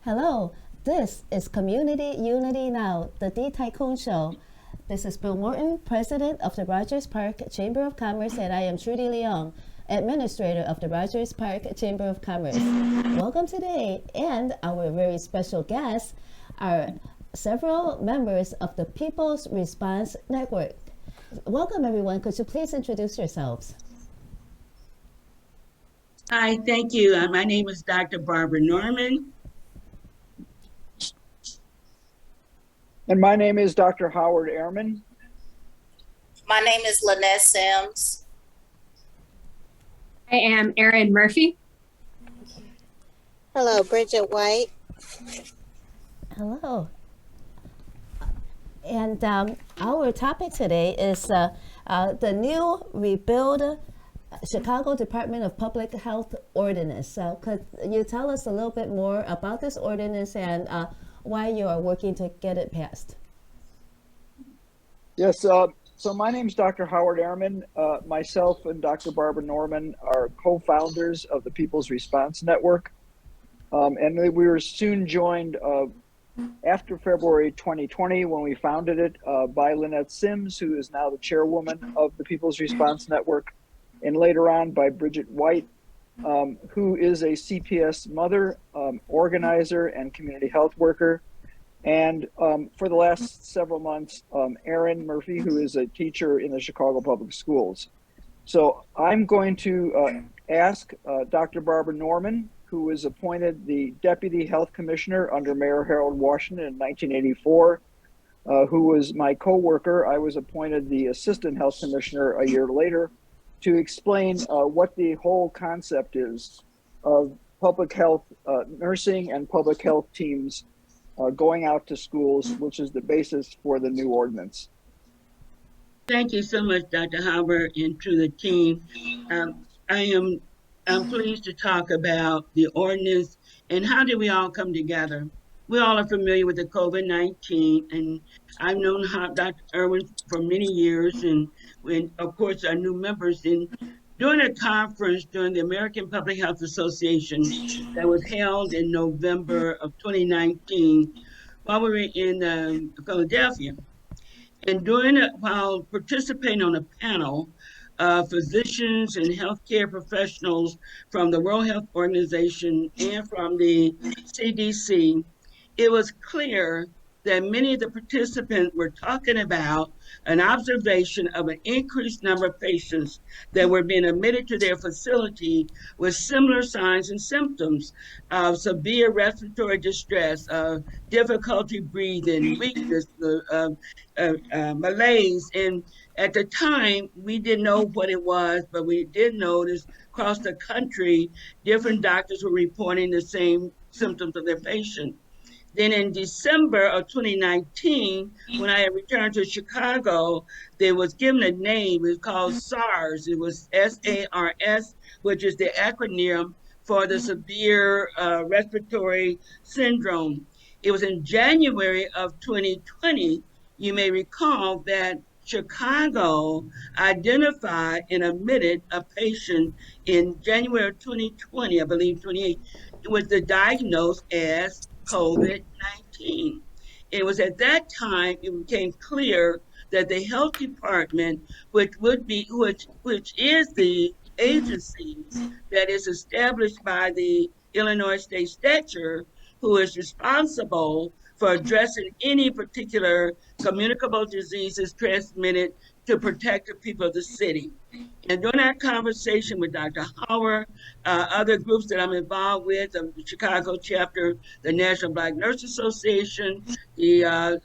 Hello, this is Community Unity Now, the D Tycoon Show. This is Bill Morton, President of the Rogers Park Chamber of Commerce, and I am Trudy Leong, Administrator of the Rogers Park Chamber of Commerce. Welcome today, and our very special guests are several members of the People's Response Network. Welcome, everyone. Could you please introduce yourselves? Hi, thank you. My name is Dr. Barbara Norman. And my name is Dr. Howard Ehrman. My name is Lynette Sims. I am Erin Murphy. Hello, Bridget White. Hello. And our topic today is the new Rebuild Chicago Department of Public Health Ordinance. Could you tell us a little bit more about this ordinance and why you are working to get it passed? Yes, so my name is Dr. Howard Ehrman. Myself and Dr. Barbara Norman are co-founders of the People's Response Network. And we were soon joined after February 2020 when we founded it by Lynette Sims, who is now the chairwoman of the People's Response Network, and later on by Bridget White, who is a CPS mother, organizer, and community health worker. And for the last several months, Erin Murphy, who is a teacher in the Chicago Public Schools. So I'm going to ask Dr. Barbara Norman, who was appointed the Deputy Health Commissioner under Mayor Harold Washington in 1984, who was my co-worker. I was appointed the Assistant Health Commissioner a year later, to explain what the whole concept is of public health nursing and public health teams going out to schools, which is the basis for the new ordinance. Thank you so much, Dr. Howard, and to the team. I'm pleased to talk about the ordinance and how did we all come together. We all are familiar with the COVID-19, and I've known Dr. Ehrman for many years, and when, of course, our new members. During a conference during the American Public Health Association that was held in November of 2019, while we were in Philadelphia, and while participating on a panel, physicians and healthcare professionals from the World Health Organization and from the CDC, it was clear that many of the participants were talking about an observation of an increased number of patients that were being admitted to their facility with similar signs and symptoms of severe respiratory distress, difficulty breathing, weakness, malaise. And at the time, we didn't know what it was, but we did notice across the country, different doctors were reporting the same symptoms of their patient. Then in December of 2019, when I returned to Chicago, there was given a name. It was called SARS. It was SARS, which is the acronym for the severe respiratory syndrome. It was in January of 2020, you may recall that Chicago identified and admitted a patient in January of 2020, I believe 28, was diagnosed as COVID-19. It was at that time it became clear that the health department, which is the agency that is established by the Illinois state statute, who is responsible for addressing any particular communicable diseases transmitted to protect the people of the city. And during our conversation with Dr. Howard, other groups that I'm involved with, the Chicago chapter, the National Black Nurse Association, the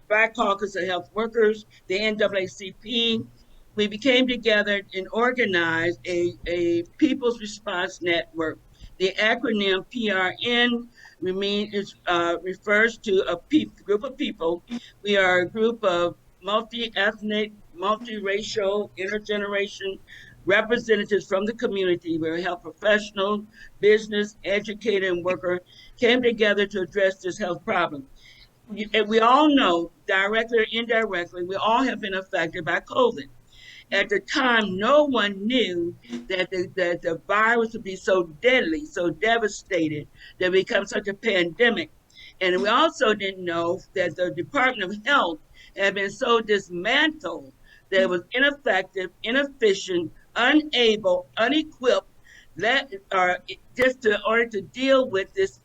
Black Caucus of Health Workers, the NAACP, we became together and organized a People's Response Network. The acronym PRN refers to a group of people. We are a group of multi-ethnic, multiracial, intergeneration representatives from the community, where health professionals, business, educator, and worker came together to address this health problem. And we all know, directly or indirectly, we all have been affected by COVID. At the time, no one knew that the virus would be so deadly, so devastated, that it become such a pandemic. And we also didn't know that the Department of Health had been so dismantled that it was ineffective, inefficient, unable, unequipped, that or just in order to deal with this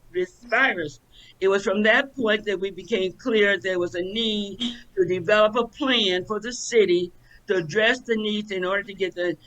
virus. It was from that point that we became clear there was a need to develop a plan for the city to address the needs in order to get the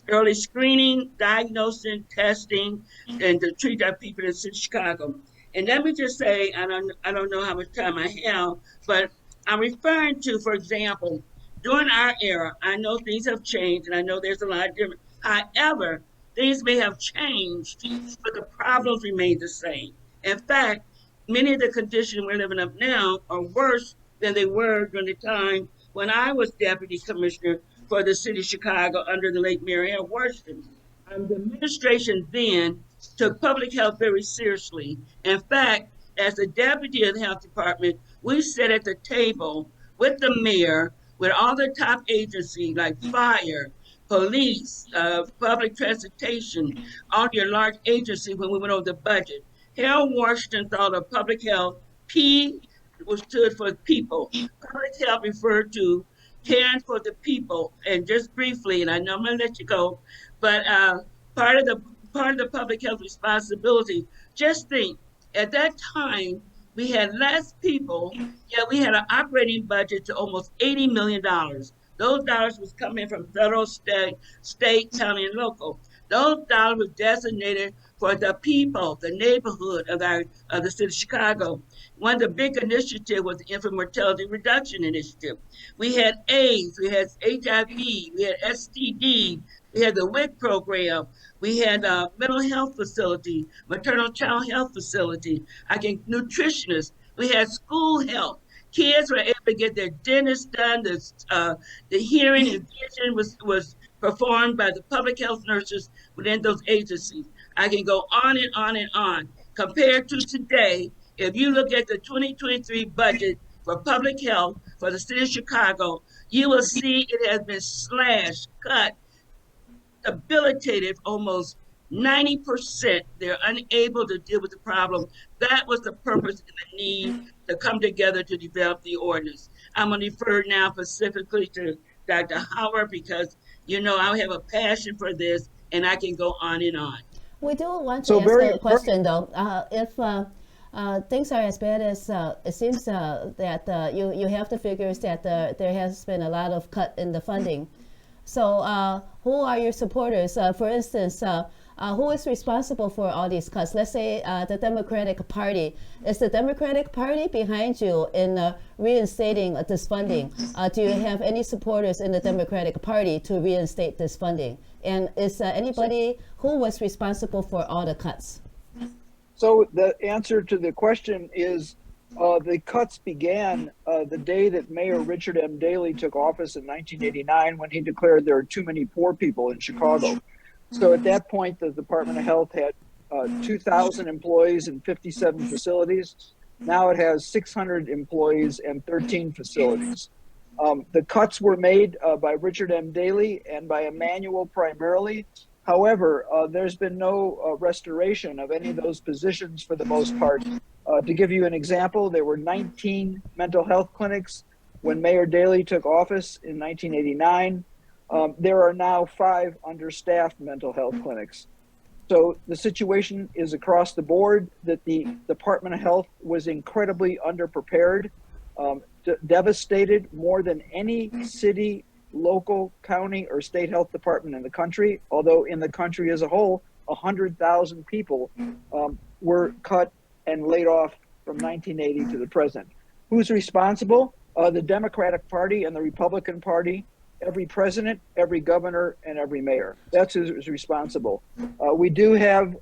early screening, diagnosing, testing, and to treat our people in the city of Chicago. And let me just say, I don't know how much time I have, but I'm referring to, for example, during our era, I know things have changed, and I know there's a lot of different. However, things may have changed, but the problems remain the same. In fact, many of the conditions we're living up now are worse than they were during the time when I was deputy commissioner for the city of Chicago under the late Mayor Al Washington. The administration then took public health very seriously. In fact, as the deputy of the health department, we sat at the table with the mayor, with all the top agencies like fire, police, public transportation, all your large agencies when we went over the budget. Harold Washington thought of public health. P was stood for people. Public health referred to caring for the people. And just briefly, and I know I'm gonna let you go, but part of the part of the public health responsibility. Just think, at that time we had less people, yet we had an operating budget to almost $80 million. Those dollars was coming from federal, state, county, and local. Those dollars were designated for the people, the neighborhood of the city of Chicago. One of the big initiatives was the infant mortality reduction initiative. We had AIDS, we had HIV, we had STD, we had the WIC program, we had a mental health facility, maternal child health facility, nutritionists, we had school health. Kids were able to get their dentist done. The hearing and vision was performed by the public health nurses within those agencies. I can go on and on and on. Compared to today, if you look at the 2023 budget for public health for the city of Chicago, you will see it has been slashed, cut, debilitated almost 90%. They're unable to deal with the problem. That was the purpose and the need to come together to develop the ordinance. I'm going to refer now specifically to Dr. Howard because, I have a passion for this and I can go on and on. We do want to So ask very, a question though. If things are as bad as it seems that you have the figures that there has been a lot of cut in the funding. So who are your supporters? For instance, who is responsible for all these cuts? Let's say the Democratic Party. Is the Democratic Party behind you in reinstating this funding? Do you have any supporters in the Democratic Party to reinstate this funding? And is anybody who was responsible for all the cuts? So the answer to the question is the cuts began the day that Mayor Richard M. Daley took office in 1989 when he declared there are too many poor people in Chicago. So at that point, the Department of Health had 2,000 employees and 57 facilities. Now it has 600 employees and 13 facilities. The cuts were made by Richard M. Daley and by Emanuel primarily. However, there's been no restoration of any of those positions for the most part. To give you an example, there were 19 mental health clinics when Mayor Daley took office in 1989. There are now 5 understaffed mental health clinics. So the situation is across the board that the Department of Health was incredibly underprepared, devastated more than any city, local, county, or state health department in the country. Although in the country as a whole, 100,000 people were cut and laid off from 1980 to the present. Who's responsible? The Democratic Party and the Republican Party. Every president, every governor, and every mayor. That's who's responsible. We do have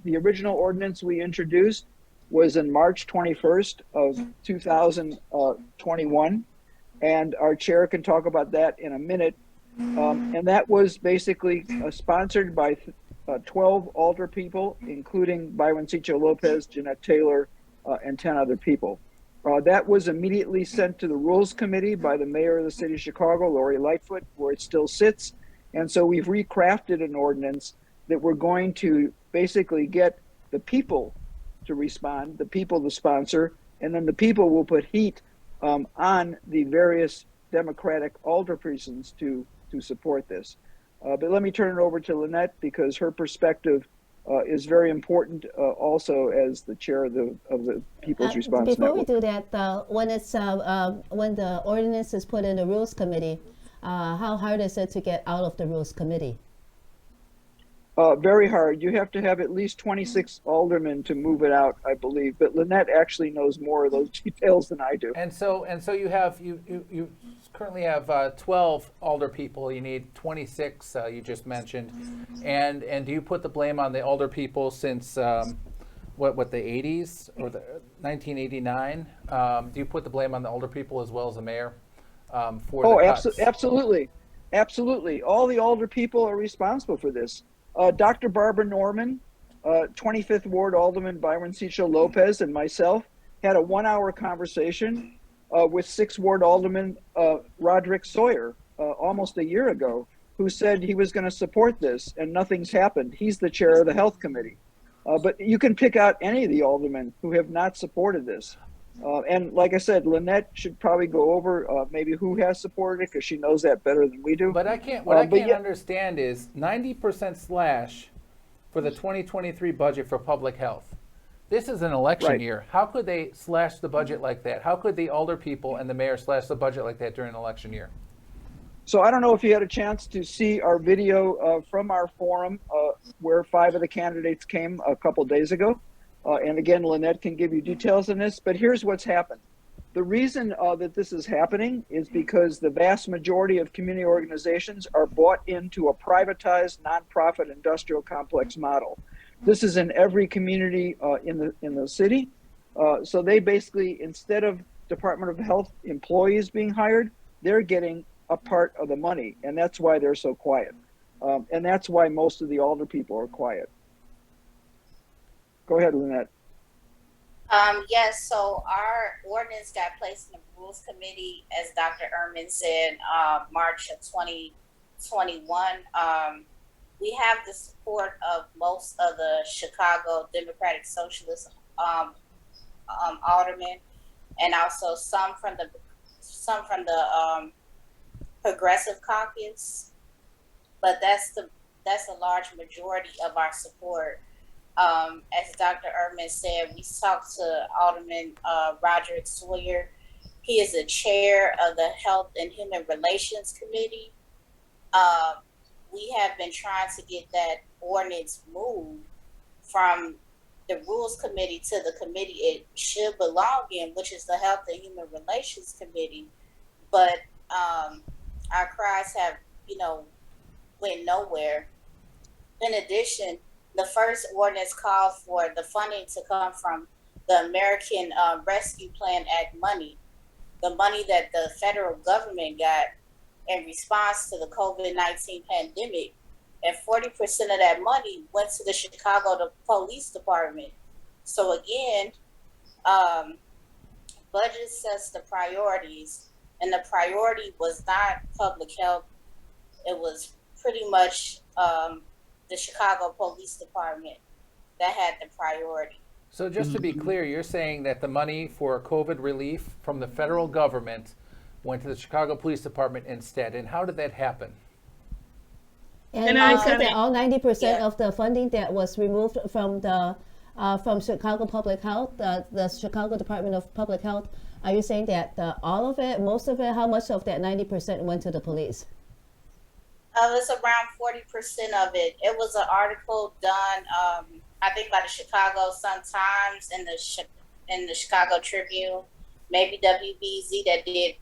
the original ordinance we introduced was in March 21st of 2021. And our chair can talk about that in a minute. And that was basically sponsored by 12 alder people, including Byron Cicho Lopez, Jeanette Taylor, and 10 other people. That was immediately sent to the Rules Committee by the mayor of the city of Chicago, Lori Lightfoot, where it still sits. And so we've recrafted an ordinance that we're going to basically get the people to respond, the people to sponsor, and then the people will put heat on the various Democratic alderpersons to support this. But let me turn it over to Lynette because her perspective is very important also as the chair of the People's Response Before Network. we do that, when the ordinance is put in the Rules Committee, how hard is it to get out of the Rules Committee? Very hard. You have to have at least 26 aldermen to move it out, I believe. But Lynette actually knows more of those details than I do. And so you currently have 12 alder people. You need 26. You just mentioned, and do you put the blame on the alder people since what the 80s or the 1989? Do you put the blame on the alder people as well as the mayor for the cuts? Absolutely. All the alder people are responsible for this. Dr. Barbara Norman, 25th Ward Alderman Byron Cicho Lopez, and myself had a 1-hour conversation with 6th Ward Alderman Roderick Sawyer almost a year ago, who said he was going to support this, and nothing's happened. He's the chair of the Health Committee. But you can pick out any of the aldermen who have not supported this. And like I said, Lynette should probably go over maybe who has supported it because she knows that better than we do. But I can't. What I can't understand is 90% slash for the 2023 budget for public health. This is an election year. How could they slash the budget like that? How could the alder people and the mayor slash the budget like that during an election year? So I don't know if you had a chance to see our video from our forum where 5 of the candidates came a couple days ago. And again, Lynette can give you details on this, but here's what's happened. The reason that this is happening is because the vast majority of community organizations are bought into a privatized nonprofit industrial complex model. This is in every community in the city. So they basically, instead of Department of Health employees being hired, they're getting a part of the money, and that's why they're so quiet. And that's why most of the alder people are quiet. Go ahead, Lynette. Yes, so our ordinance got placed in the Rules Committee, as Dr. Ehrman said, March of 2021. We have the support of most of the Chicago Democratic Socialist aldermen, and also some from the Progressive Caucus. But that's a large majority of our support. As Dr. Ehrman said, we talked to Alderman Roderick Sawyer. He is the chair of the Health and Human Relations Committee. We have been trying to get that ordinance moved from the Rules Committee to the committee it should belong in, which is the Health and Human Relations Committee. But our cries have, went nowhere. In addition, the first ordinance called for the funding to come from the American Rescue Plan Act money, the money that the federal government got in response to the COVID-19 pandemic. And 40% of that money went to the Chicago Police Department. So again, budget sets the priorities, and the priority was not public health. It was pretty much the Chicago Police Department that had the priority. So just to be clear, you're saying that the money for COVID relief from the federal government went to the Chicago Police Department instead. And how did that happen? And also that all 90% of the funding that was removed from the from Chicago Public Health, the Chicago Department of Public Health, are you saying that all of it, most of it, how much of that 90% went to the police? It's around 40% of it. It was an article done, I think, by the Chicago Sun-Times and the Chicago Tribune, maybe WBZ, that did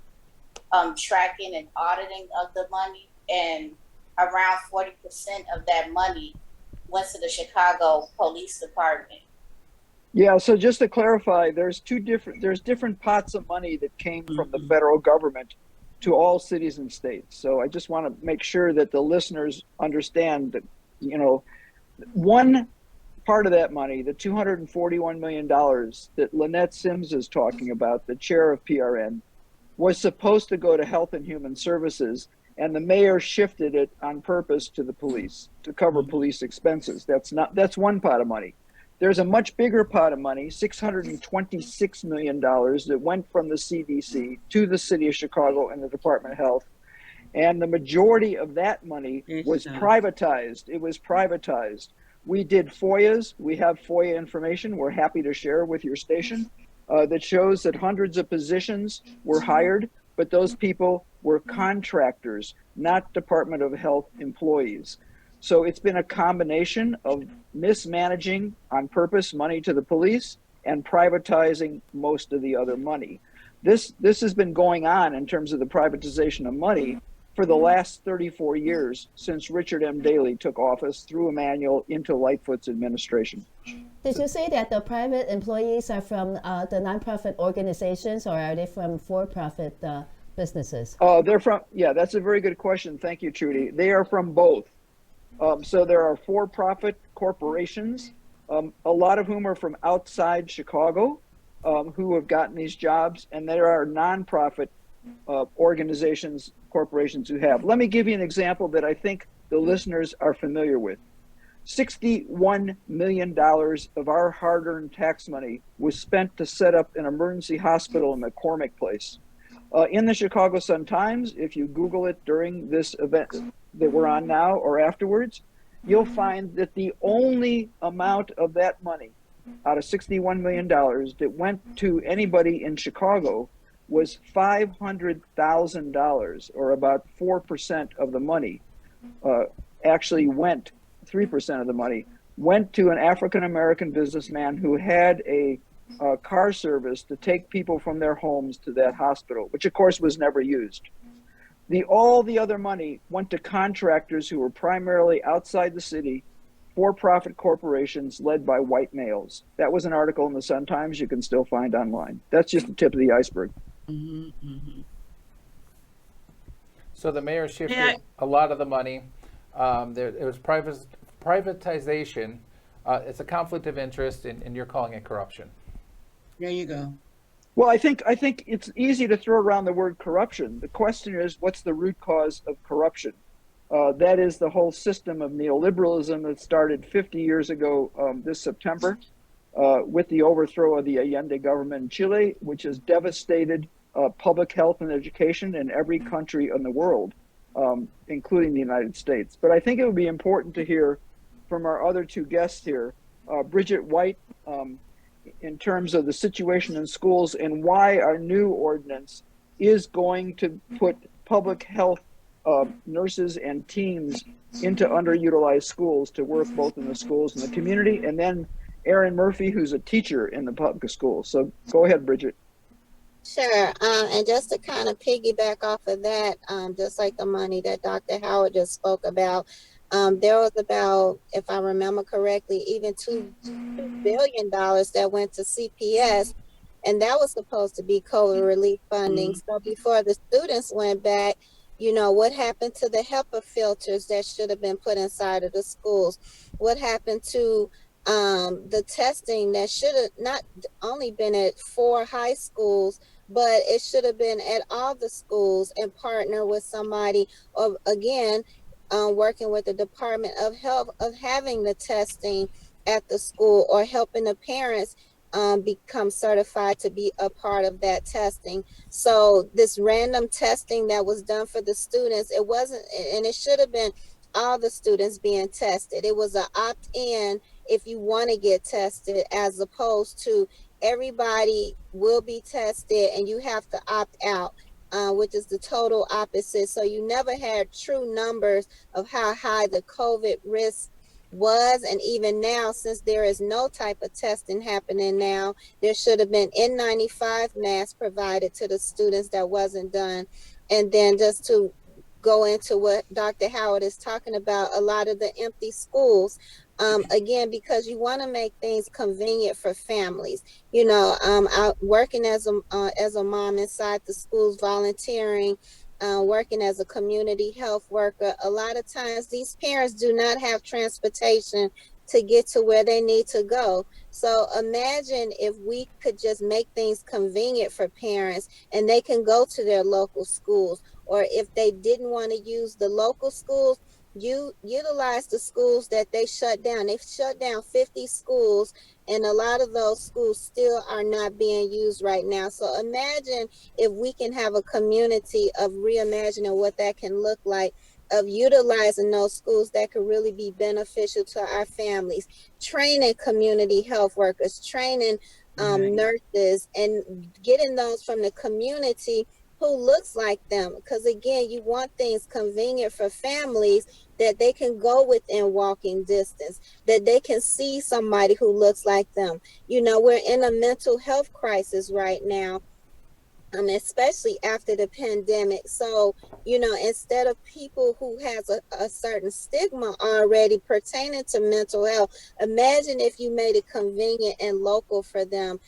tracking and auditing of the money, and around 40% of that money went to the Chicago Police Department. Yeah, so just to clarify, there's different pots of money that came from the federal government to all cities and states. So I just want to make sure that the listeners understand that, one part of that money, the $241 million that Lynette Sims is talking about, the chair of PRN, was supposed to go to Health and Human Services, and the mayor shifted it on purpose to the police to cover police expenses. That's one pot of money. There's a much bigger pot of money, $626 million, that went from the CDC to the city of Chicago and the Department of Health. And the majority of that money was privatized. It was privatized. We did FOIAs. We have FOIA information we're happy to share with your station that shows that hundreds of positions were hired, but those people were contractors, not Department of Health employees. So it's been a combination of mismanaging on purpose money to the police and privatizing most of the other money. This has been going on in terms of the privatization of money for the last 34 years since Richard M. Daley took office through a manual into Lightfoot's administration. Did you say that the private employees are from the nonprofit organizations, or are they from for-profit businesses? They're from, yeah, that's a very good question. Thank you, Trudy. They are from both. So there are for-profit corporations, a lot of whom are from outside Chicago, who have gotten these jobs, and there are nonprofit organizations, corporations who have. Let me give you an example that I think the listeners are familiar with. $61 million of our hard-earned tax money was spent to set up an emergency hospital in McCormick Place. In the Chicago Sun-Times, if you Google it during this event that we're on now or afterwards, you'll find that the only amount of that money out of $61 million that went to anybody in Chicago was $500,000, or about 4% of the money actually went, 3% of the money went to an African-American businessman who had a car service to take people from their homes to that hospital, which of course was never used. All the other money went to contractors who were primarily outside the city, for-profit corporations led by white males. That was an article in the Sun-Times you can still find online. That's just the tip of the iceberg. So the mayor shifted a lot of the money. It was privatization. It's a conflict of interest, and you're calling it corruption. There you go. Well, I think it's easy to throw around the word corruption. The question is, what's the root cause of corruption? That is the whole system of neoliberalism that started 50 years ago this September with the overthrow of the Allende government in Chile, which has devastated public health and education in every country in the world, including the United States. But I think it would be important to hear from our other two guests here, Bridget White, in terms of the situation in schools and why our new ordinance is going to put public health nurses and teams into underutilized schools to work both in the schools and the community. And then Erin Murphy, who's a teacher in the public schools. So go ahead, Bridget. Sure. And just to kind of piggyback off of that, just like the money that Dr. Howard just spoke about, there was about, if I remember correctly, even $2 billion that went to CPS, and that was supposed to be COVID relief funding. So before the students went back, you know, what happened to the HEPA filters that should have been put inside of the schools? What happened to the testing that should have not only been at 4 high schools, but it should have been at all the schools, and partner with somebody, or again, working with the Department of Health, of having the testing at the school, or helping the parents become certified to be a part of that testing. So this random testing that was done for the students, it wasn't, and it should have been all the students being tested. It was an opt-in if you want to get tested, as opposed to everybody will be tested and you have to opt out, which is the total opposite. So you never had true numbers of how high the COVID risk was. And even now, since there is no type of testing happening now, there should have been N95 masks provided to the students. That wasn't done. And then just to go into what Dr. Howard is talking about, a lot of the empty schools, again, because you want to make things convenient for families. You know, working as a mom inside the schools, volunteering, working as a community health worker, a lot of times these parents do not have transportation to get to where they need to go. So imagine if we could just make things convenient for parents and they can go to their local schools, or if they didn't want to use the local schools, you utilize the schools that they shut down. They've shut down 50 schools, and a lot of those schools still are not being used right now. So imagine if we can have a community of reimagining what that can look like, of utilizing those schools that could really be beneficial to our families, training community health workers, training nurses, and getting those from the community who looks like them. Because again, you want things convenient for families, that they can go within walking distance, that they can see somebody who looks like them. You know, we're in a mental health crisis right now, especially after the pandemic. So, you know, instead of people who has a certain stigma already pertaining to mental health, imagine if you made it convenient and local for them,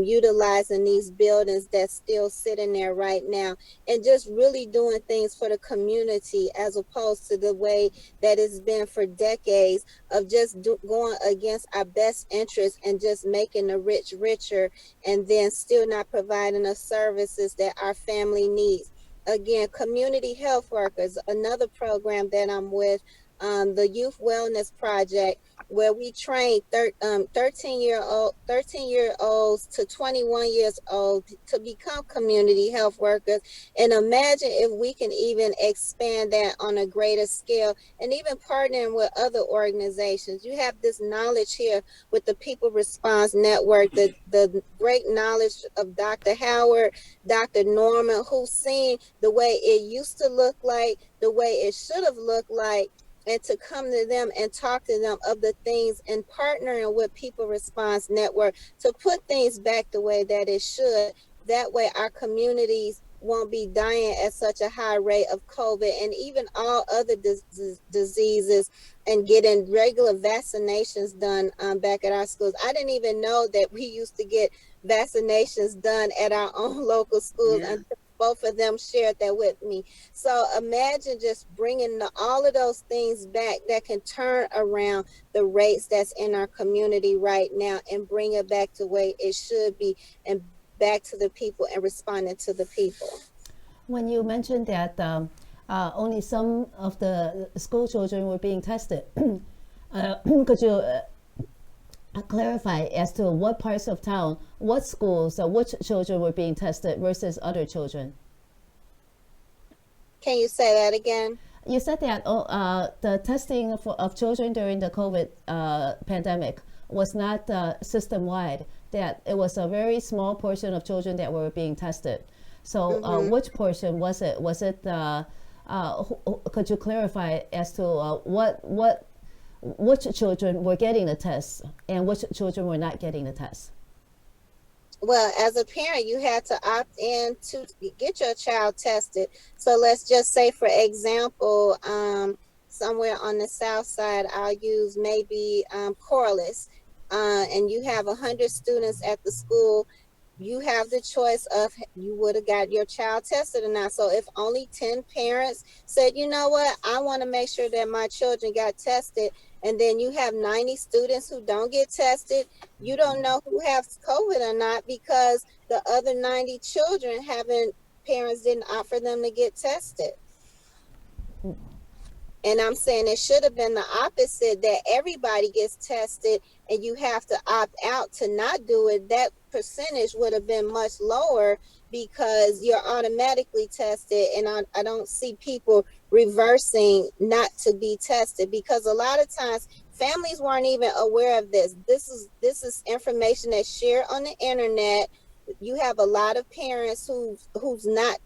utilizing these buildings that's still sitting there right now, and just really doing things for the community, as opposed to the way that it's been for decades of just going against our best interests and just making the rich richer, and then still not providing the services that our family needs. Again, community health workers, another program that I'm with, the Youth Wellness Project, where we train 13-year-olds to 21 years old to become community health workers. And imagine if we can even expand that on a greater scale, and even partnering with other organizations. You have this knowledge here with the People Response Network, the great knowledge of Dr. Howard, Dr. Norman, who's seen the way it used to look like, the way it should have looked like, and to come to them and talk to them of the things, and partnering with People Response Network to put things back the way that it should. That way our communities won't be dying at such a high rate of COVID and even all other diseases, and getting regular vaccinations done back at our schools. I didn't even know that we used to get vaccinations done at our own local schools, Yeah. until both of them shared that with me. So imagine just bringing all of those things back that can turn around the rates that's in our community right now, and bring it back to where it should be, and back to the people and responding to the people. When you mentioned that only some of the school children were being tested, could you clarify as to what parts of town, what schools, which children were being tested versus other children? Can you say that again? You said that the testing of children during the COVID pandemic was not system-wide, that it was a very small portion of children that were being tested. So which portion was it? Was it, could you clarify as to which children were getting the test and which children were not getting the test? Well, as a parent, you had to opt in to get your child tested. So let's just say, for example, somewhere on the south side, I'll use maybe Corliss, and you have 100 students at the school. You have the choice of, you would have got your child tested or not. So if only 10 parents said, you know what, I want to make sure that my children got tested, and then you have 90 students who don't get tested, you don't know who has COVID or not, because the other 90 children parents didn't offer them to get tested. And I'm saying it should have been the opposite, that everybody gets tested and you have to opt out to not do it. That percentage would have been much lower, because you're automatically tested. And I don't see people reversing not to be tested, because a lot of times families weren't even aware of this. This is information that's shared on the internet. You have a lot of parents who's not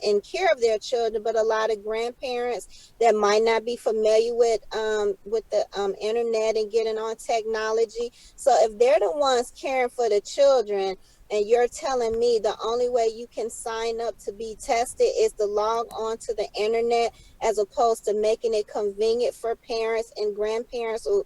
in care of their children, but a lot of grandparents that might not be familiar with the internet and getting on technology. So if they're the ones caring for the children, and you're telling me the only way you can sign up to be tested is to log on to the internet, as opposed to making it convenient for parents and grandparents or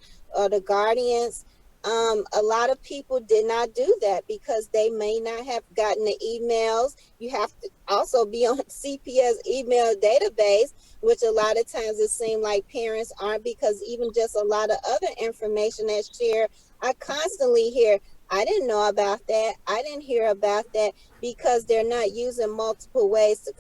the guardians, a lot of people did not do that because they may not have gotten the emails. You have to also be on CPS email database, which a lot of times it seems like parents aren't, because even just a lot of other information that's shared, I constantly hear, I didn't know about that. I didn't hear about that, because they're not using multiple ways to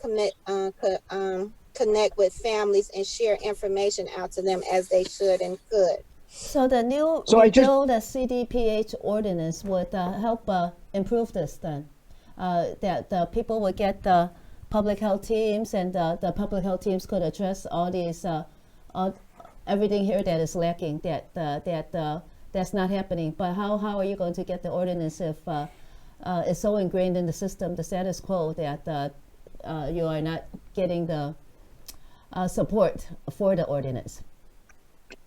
connect with families and share information out to them as they should and could. So the new So I just- Rebuild CDPH ordinance would help improve this then. That the people would get the public health teams, and the public health teams could address all these, everything here that is lacking, that's not happening. But how are you going to get the ordinance if it's so ingrained in the system, the status quo, that you are not getting the support for the ordinance?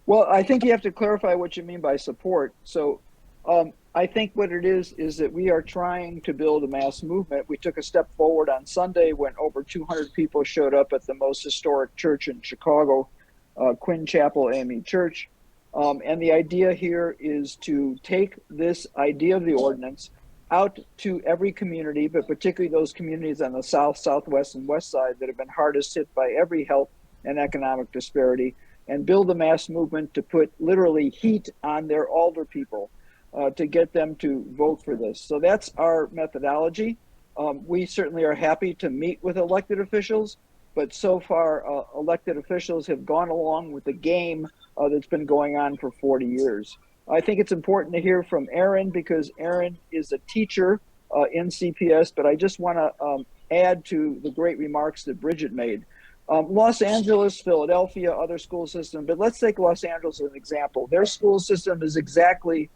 Well, I think you have to clarify what you mean by support. So I think what it is that we are trying to build a mass movement. We took a step forward on Sunday when over 200 people showed up at the most historic church in Chicago, Quinn Chapel AME Church. And the idea here is to take this idea of the ordinance out to every community, but particularly those communities on the south, southwest, and west side that have been hardest hit by every health and economic disparity, and build a mass movement to put literally heat on their alder people to get them to vote for this. So that's our methodology. We certainly are happy to meet with elected officials, but so far elected officials have gone along with the game that's been going on for 40 years. I think it's important to hear from Ehrman, because Ehrman is a teacher in CPS, but I just want to add to the great remarks that Bridget made. Los Angeles, Philadelphia, other school systems, but let's take Los Angeles as an example. Their school system is exactly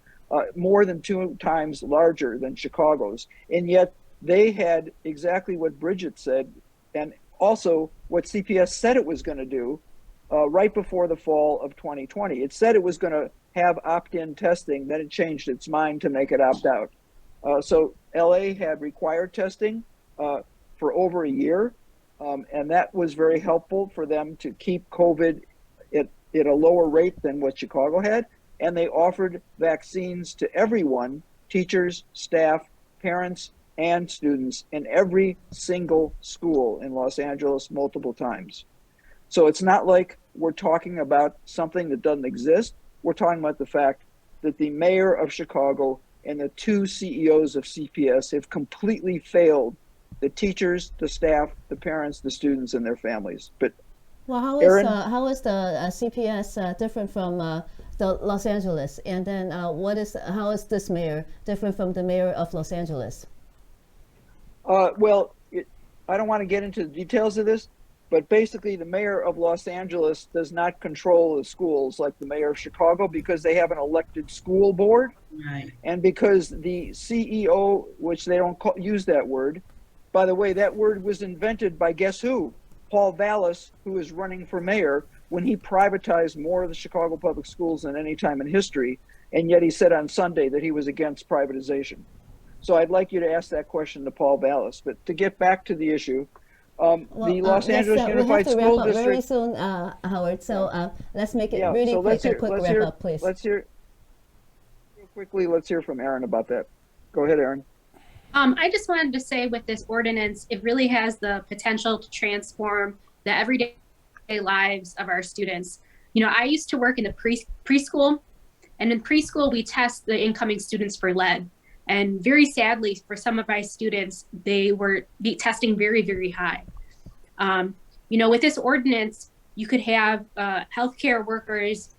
more than 2 times larger than Chicago's, and yet they had exactly what Bridget said, and also what CPS said it was going to do right before the fall of 2020. It said it was going to have opt-in testing, then it changed its mind to make it opt-out. So LA had required testing for over a year. And that was very helpful for them to keep COVID at a lower rate than what Chicago had. And they offered vaccines to everyone, teachers, staff, parents, and students in every single school in Los Angeles multiple times. So it's not like we're talking about something that doesn't exist. We're talking about the fact that the mayor of Chicago and the 2 CEOs of CPS have completely failed the teachers, the staff, the parents, the students, and their families. But Well, how is the CPS different from the Los Angeles? And then how is this mayor different from the mayor of Los Angeles? Well, I don't want to get into the details of this, but basically the mayor of Los Angeles does not control the schools like the mayor of Chicago, because they have an elected school board. Right. And because the CEO, which they don't use that word, by the way, that word was invented by guess who? Paul Vallis, who is running for mayor, when he privatized more of the Chicago public schools than any time in history. And yet he said on Sunday that he was against privatization. So I'd like you to ask that question to Paul Vallis. But to get back to the issue, the Los Angeles Unified School District. We have to wrap up very District. soon, Howard. So let's make it Yeah, really so quick, a quick wrap up, please. Let's hear real quickly. Let's hear from Ehrman about that. Go ahead, Ehrman. I just wanted to say, with this ordinance, it really has the potential to transform the everyday lives of our students. You know, I used to work in the preschool, and in preschool we test the incoming students for lead. And very sadly, for some of my students, they were testing very, very high. You know, with this ordinance, you could have healthcare workers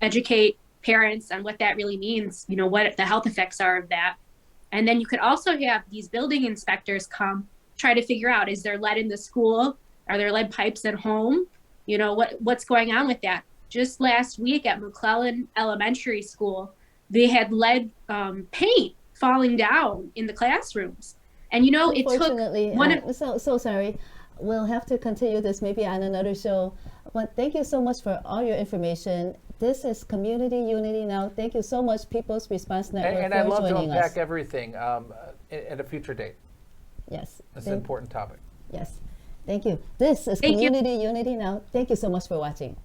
educate parents on what that really means, you know, what the health effects are of that. And then you could also have these building inspectors come try to figure out, is there lead in the school? Are there lead pipes at home? You know, what's going on with that? Just last week at McClellan Elementary School, they had lead paint falling down in the classrooms. And, you know, it took one of... So sorry. We'll have to continue this maybe on another show. But thank you so much for all your information. This is Community Unity Now. Thank you so much, People's Response Network, and for I'd love to joining unpack us. everything at a future date. Yes. It's an important topic. Yes. Thank you. This is Thank you. Community Unity Now. Thank you so much for watching.